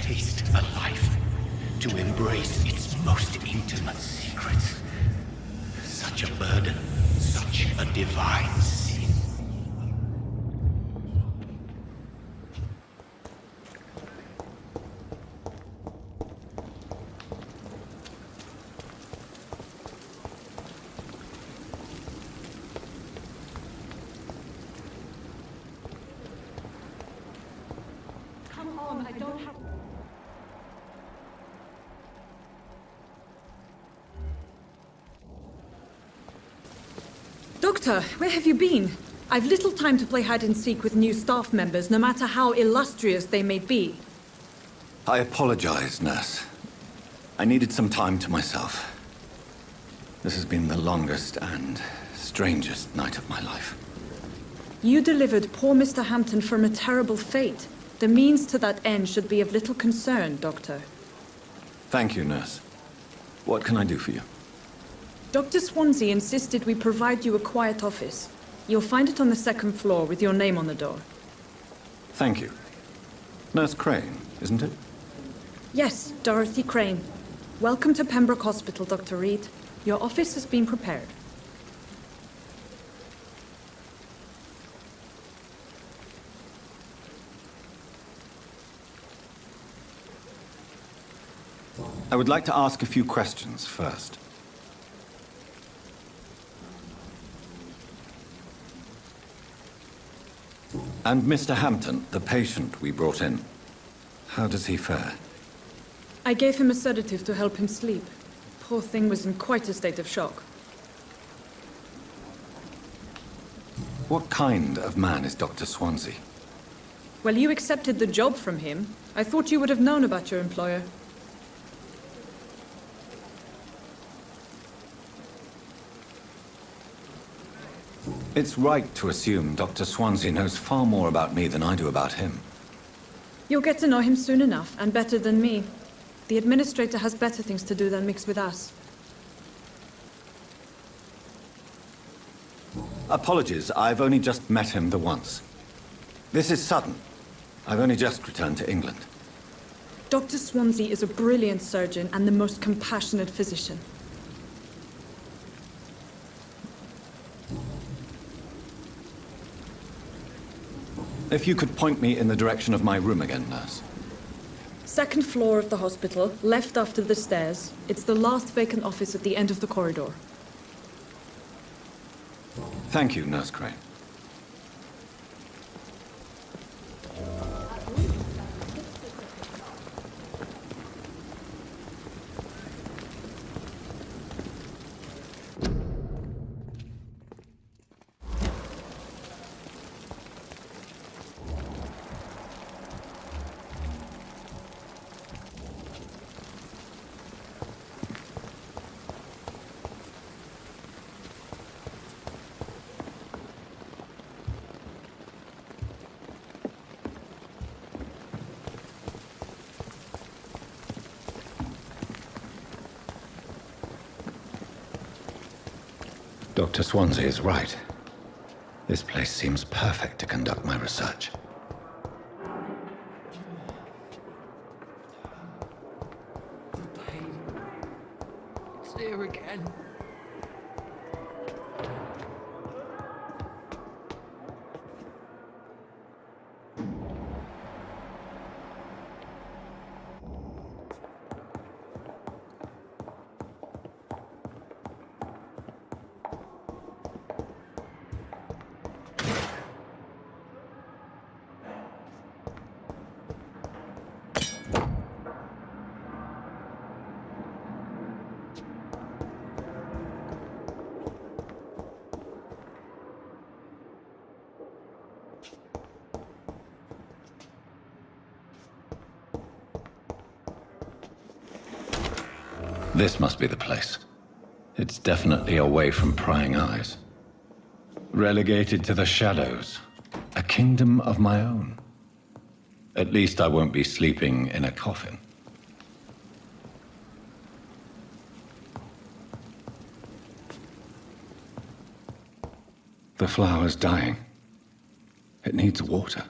taste a life, to embrace its most intimate secrets. Such a burden, such a divine sin. Come on, I don't have... Doctor, where have you been? I've little time to play hide-and-seek with new staff members, no matter how illustrious they may be. I apologize, nurse. I needed some time to myself. This has been the longest and strangest night of my life. You delivered poor Mr. Hampton from a terrible fate. The means to that end should be of little concern, Doctor. Thank you, nurse. What can I do for you? Dr. Swansea insisted we provide you a quiet office. You'll find it on the second floor with your name on the door. Thank you. Nurse Crane, isn't it? Yes, Dorothy Crane. Welcome to Pembroke Hospital, Dr. Reid. Your office has been prepared. I would like to ask a few questions first. And Mr. Hampton, the patient we brought in, how does he fare? I gave him a sedative to help him sleep. Poor thing was in quite a state of shock. What kind of man is Dr. Swansea? Well, you accepted the job from him. I thought you would have known about your employer. It's right to assume Dr. Swansea knows far more about me than I do about him. You'll get to know him soon enough, and better than me. The administrator has better things to do than mix with us. Apologies, I've only just met him the once. This is sudden. I've only just returned to England. Dr. Swansea is a brilliant surgeon and the most compassionate physician. If you could point me in the direction of my room again, nurse. Second floor of the hospital, left after the stairs. It's the last vacant office at the end of the corridor. Thank you, Nurse Crane. Dr. Swansea is right. This place seems perfect to conduct my research. The pain. It's there again. This must be the place. It's definitely away from prying eyes. Relegated to the shadows. A kingdom of my own. At least I won't be sleeping in a coffin. The flower's dying. It needs water.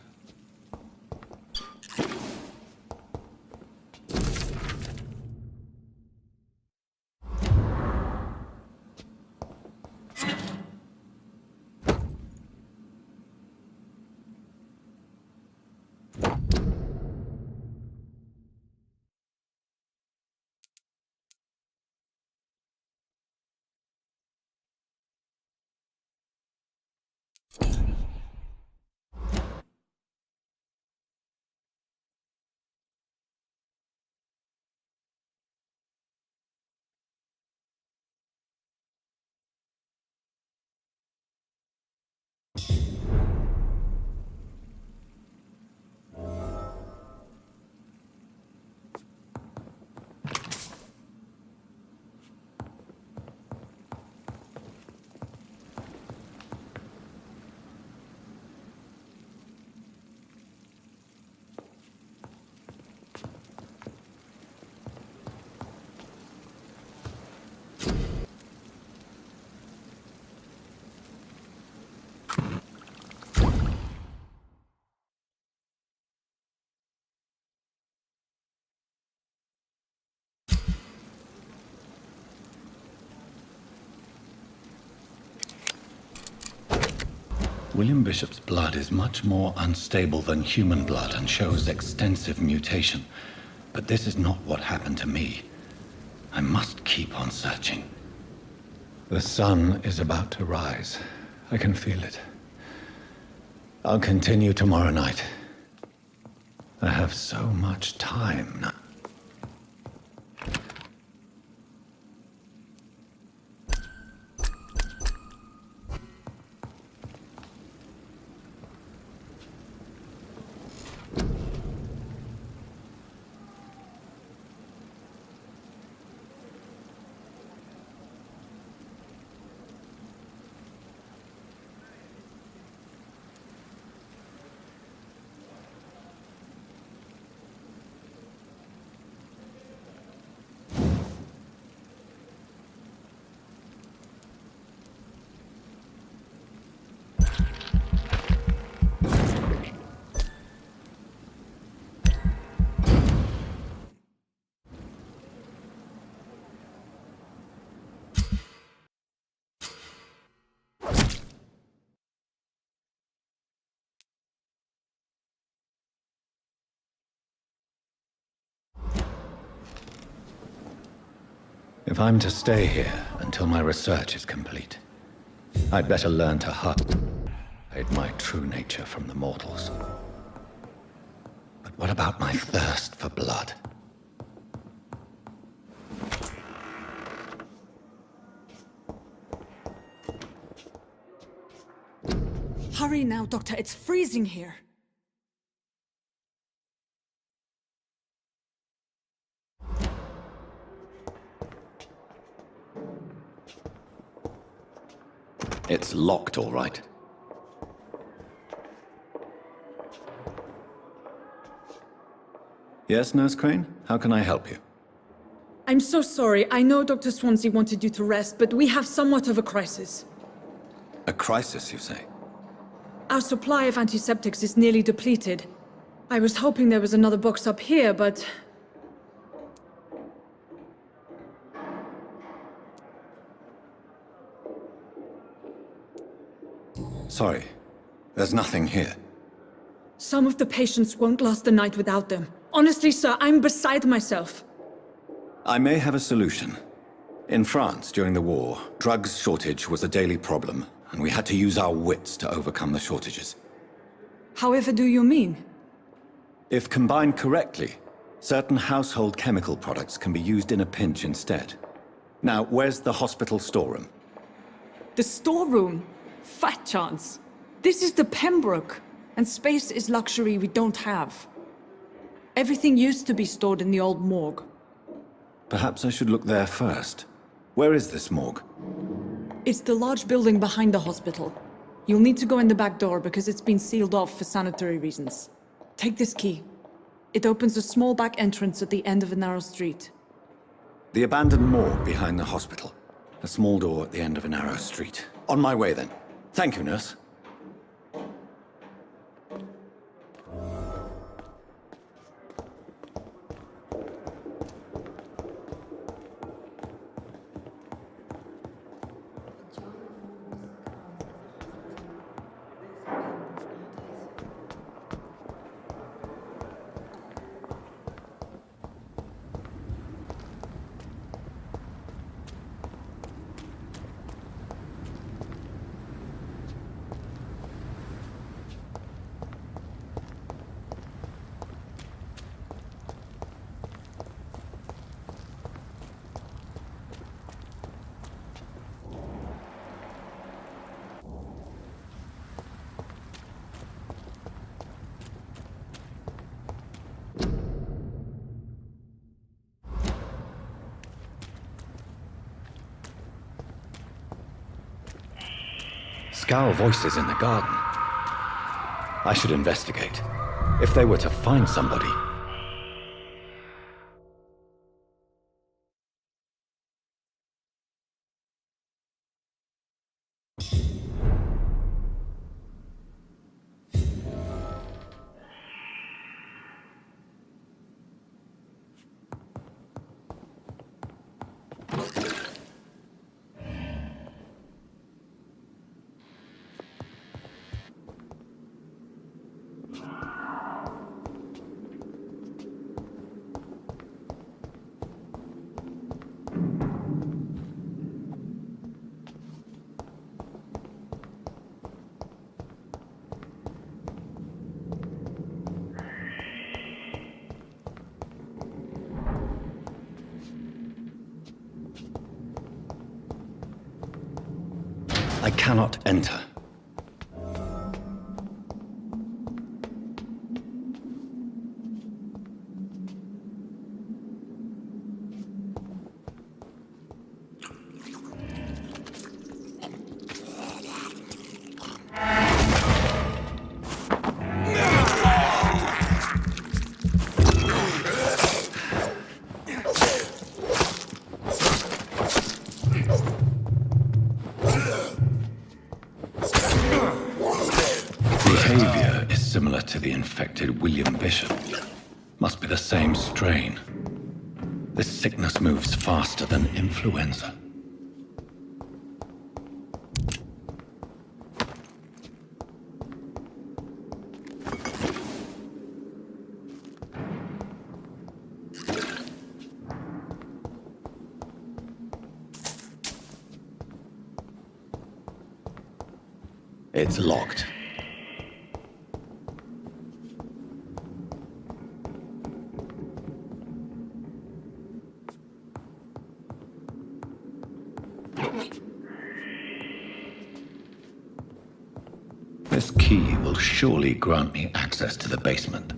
William Bishop's blood is much more unstable than human blood and shows extensive mutation. But this is not what happened to me. I must keep on searching. The sun is about to rise. I can feel it. I'll continue tomorrow night. I have so much time now. If I'm to stay here until my research is complete, I'd better learn to hide my true nature from the mortals. But what about my thirst for blood? Hurry now, Doctor. It's freezing here. It's locked, all right. Yes, Nurse Crane? How can I help you? I'm so sorry. I know Dr. Swansea wanted you to rest, but we have somewhat of a crisis. A crisis, you say? Our supply of antiseptics is nearly depleted. I was hoping there was another box up here, but... Sorry. There's nothing here. Some of the patients won't last the night without them. Honestly, sir, I'm beside myself. I may have a solution. In France, during the war, drugs shortage was a daily problem, and we had to use our wits to overcome the shortages. However do you mean? If combined correctly, certain household chemical products can be used in a pinch instead. Now, where's the hospital storeroom? The storeroom? Fat chance. This is the Pembroke, and space is luxury we don't have. Everything used to be stored in the old morgue. Perhaps I should look there first. Where is this morgue? It's the large building behind the hospital. You'll need to go in the back door because it's been sealed off for sanitary reasons. Take this key. It opens a small back entrance at the end of a narrow street. The abandoned morgue behind the hospital. A small door at the end of a narrow street. On my way then. Thank you, nurse. Scowl voices in the garden. I should investigate. If they were to find somebody... I cannot enter. Behavior is similar to the infected William Bishop. Must be the same strain. This sickness moves faster than influenza. It's locked. This key will surely grant me access to the basement.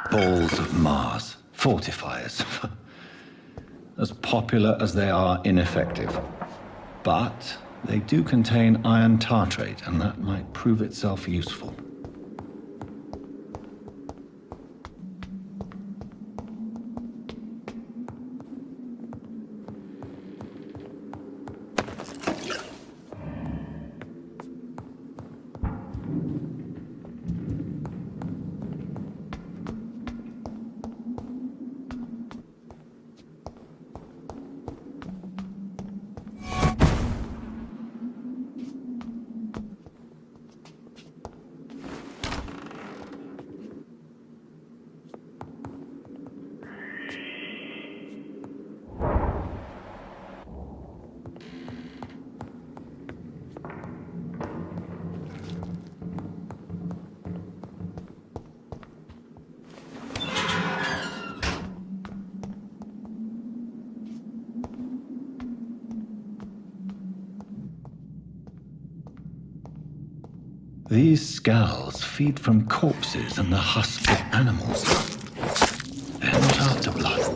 Balls of Mars, fortifiers. As popular as they are ineffective. But they do contain iron tartrate, and that might prove itself useful. These scowls feed from corpses and the husks of animals. They're not after blood.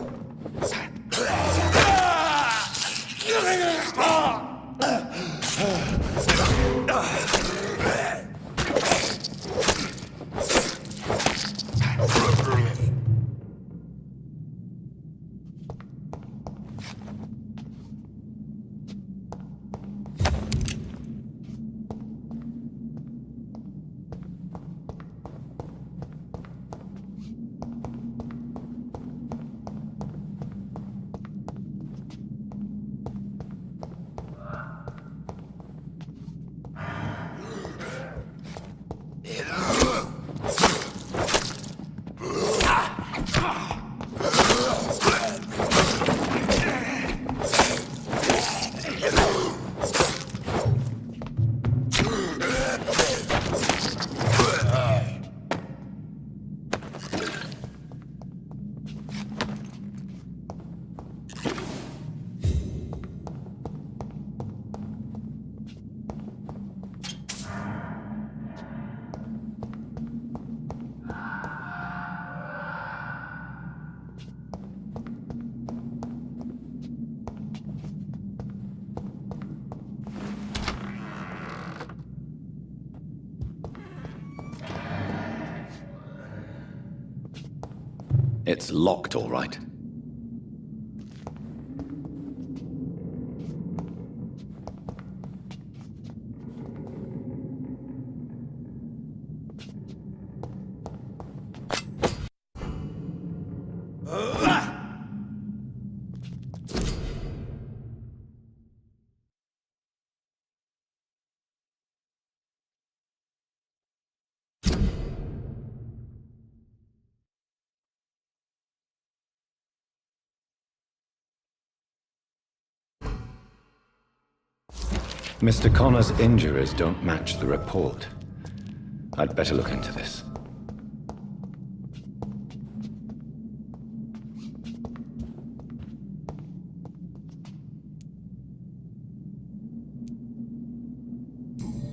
It's locked, all right. Mr. Connor's injuries don't match the report. I'd better look into this.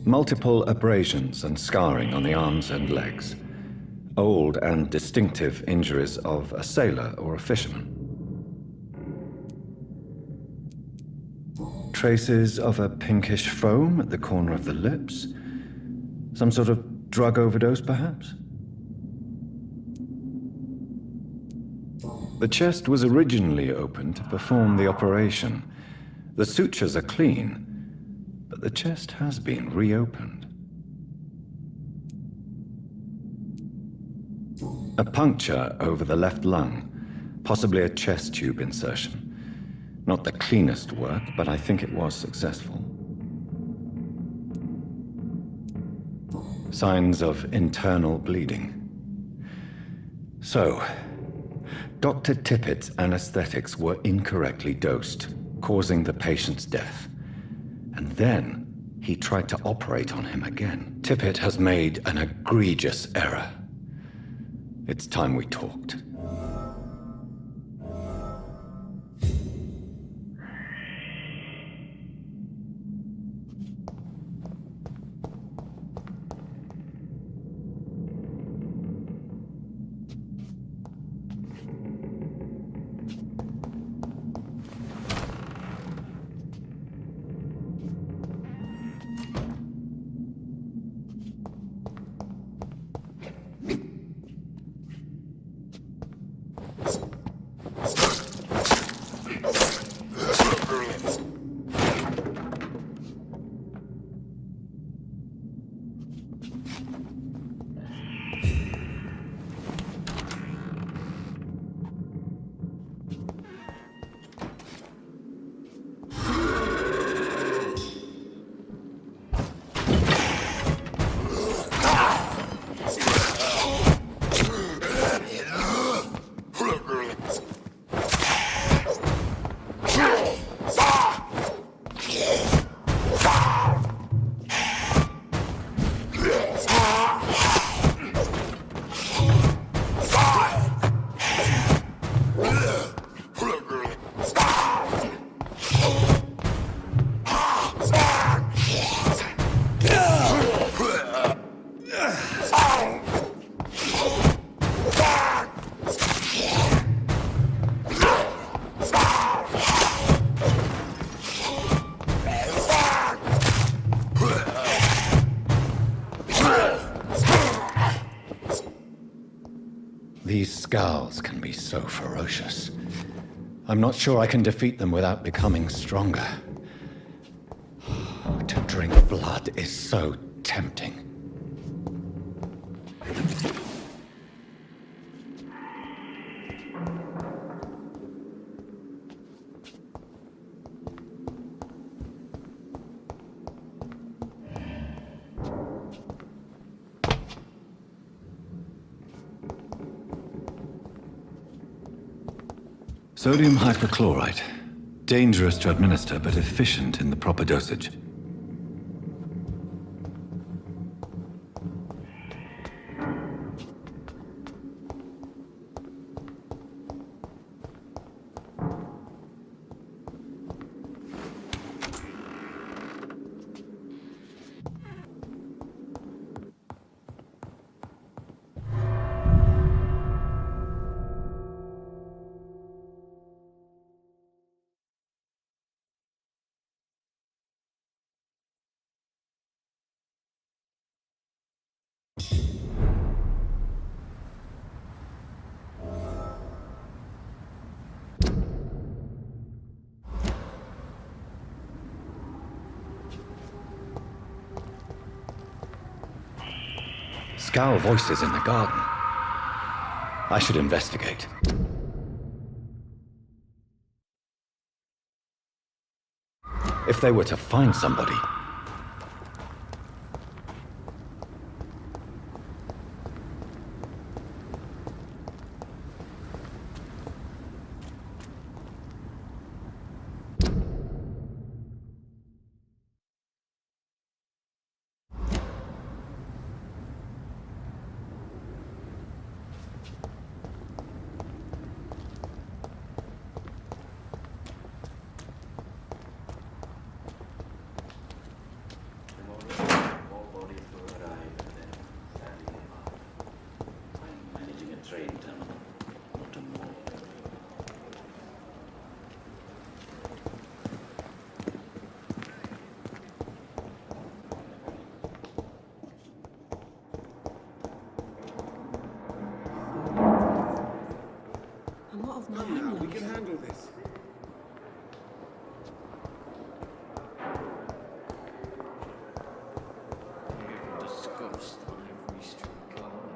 Multiple abrasions and scarring on the arms and legs. Old and distinctive injuries of a sailor or a fisherman. Traces of a pinkish foam at the corner of the lips. Some sort of drug overdose, perhaps? The chest was originally opened to perform the operation. The sutures are clean, but the chest has been reopened. A puncture over the left lung, possibly a chest tube insertion. Not the cleanest work, but I think it was successful. Signs of internal bleeding. So, Dr. Tippett's anesthetics were incorrectly dosed, causing the patient's death. And then he tried to operate on him again. Tippett has made an egregious error. It's time we talked. These scowls can be so ferocious. I'm not sure I can defeat them without becoming stronger. To drink blood is so tempting. Sodium hypochlorite. Dangerous to administer, but efficient in the proper dosage. Scowl voices in the garden. I should investigate. If they were to find somebody, a lot of my Come now, we animals. can handle this. Disgust on every street corner.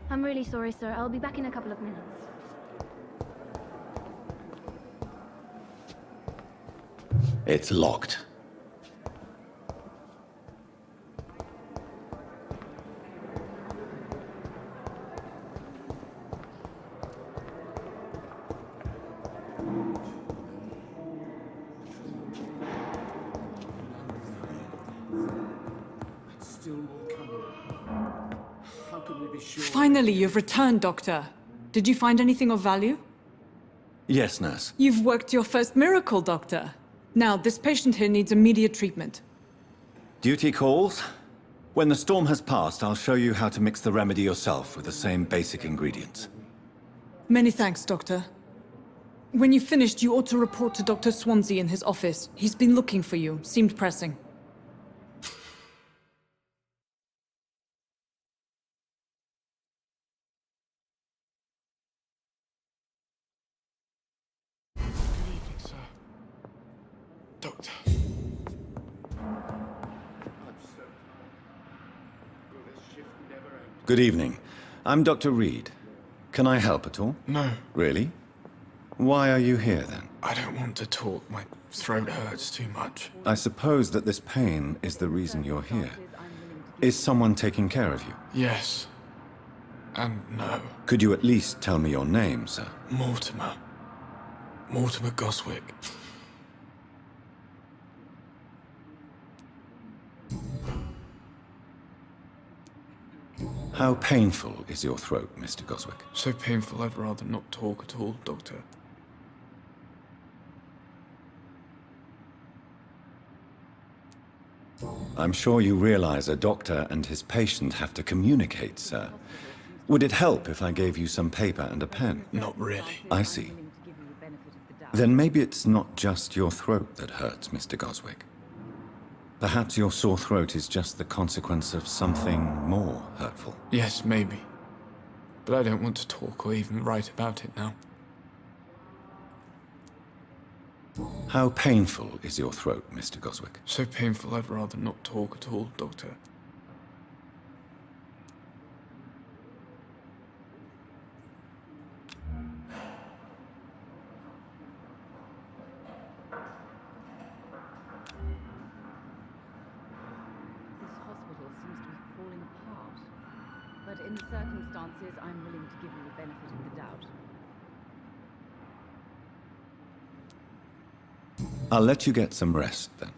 I'm really sorry, sir. I'll be back in a couple of minutes. It's locked. Still more coming. How can we be sure? Finally, you've returned, Doctor. Did you find anything of value? Yes, nurse. You've worked your first miracle, Doctor. Now, this patient here needs immediate treatment. Duty calls. When the storm has passed, I'll show you how to mix the remedy yourself with the same basic ingredients. Many thanks, Doctor. When you've finished, you ought to report to Dr. Swansea in his office. He's been looking for you. Seemed pressing. Good evening, sir. Doctor. I'm so tired. Will this shift never end? Good evening. I'm Dr. Reid. Can I help at all? No, Really? Why are you here, then? I don't want to talk. My throat hurts too much. I suppose that this pain is the reason you're here. Is someone taking care of you? Yes. And no. Could you at least tell me your name, sir? Mortimer. Mortimer Goswick. How painful is your throat, Mr. Goswick? So painful I'd rather not talk at all, Doctor. I'm sure you realize a doctor and his patient have to communicate, sir. Would it help if I gave you some paper and a pen? Not really. I see. Then maybe it's not just your throat that hurts, Mr. Goswick. Perhaps your sore throat is just the consequence of something more hurtful. Yes, maybe. But I don't want to talk or even write about it now. How painful is your throat, Mr. Goswick? So painful I'd rather not talk at all, Doctor. This hospital seems to be falling apart. But in the circumstances, I'm willing to give you the benefit of the doubt. I'll let you get some rest, then.